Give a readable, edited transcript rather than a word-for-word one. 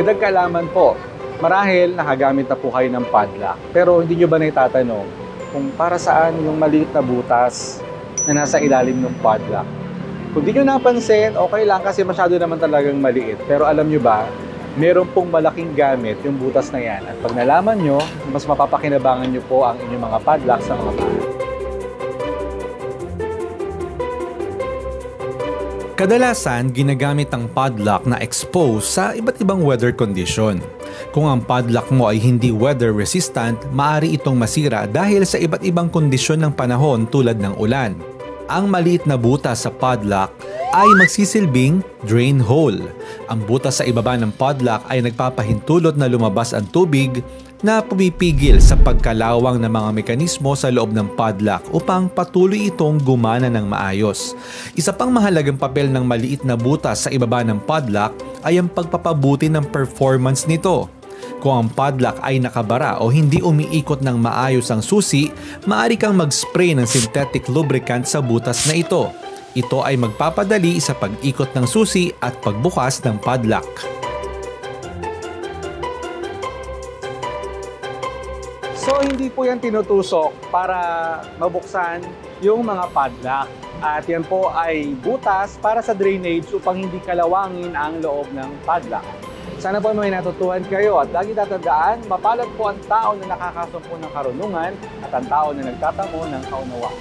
Dagdag kaalaman po, marahil nakagamit na po kayo ng padlock. Pero hindi nyo ba naitatanong kung para saan yung maliit na butas na nasa ilalim ng padlock? Kung di nyo napansin, okay lang kasi masyado naman talagang maliit. Pero alam nyo ba, meron pong malaking gamit yung butas na yan. At pag nalaman nyo, mas mapapakinabangan nyo po ang inyong mga padlock sa mga bahay. Kadalasan, ginagamit ang padlock na exposed sa iba't ibang weather condition. Kung ang padlock mo ay hindi weather resistant, maaari itong masira dahil sa iba't ibang kondisyon ng panahon tulad ng ulan. Ang maliit na butas sa padlock ay magsisilbing drain hole. Ang butas sa ibaba ng padlock ay nagpapahintulot na lumabas ang tubig na pumipigil sa pagkalawang ng mga mekanismo sa loob ng padlock upang patuloy itong gumana ng maayos. Isa pang mahalagang papel ng maliit na butas sa ibaba ng padlock ay ang pagpapabuti ng performance nito. Kung ang padlock ay nakabara o hindi umiikot ng maayos ang susi, maaari kang mag-spray ng synthetic lubricant sa butas na ito. Ito ay magpapadali sa pag-ikot ng susi at pagbukas ng padlock. So, hindi po yan tinutusok para mabuksan yung mga padlock. At yan po ay butas para sa drainage upang hindi kalawangin ang loob ng padlock. Sana po may natutuhan kayo at lagi tatandaan, mapalad po ang tao na nakakasumpo ng karunungan at ang tao na nagtatamo ng kaunawaan.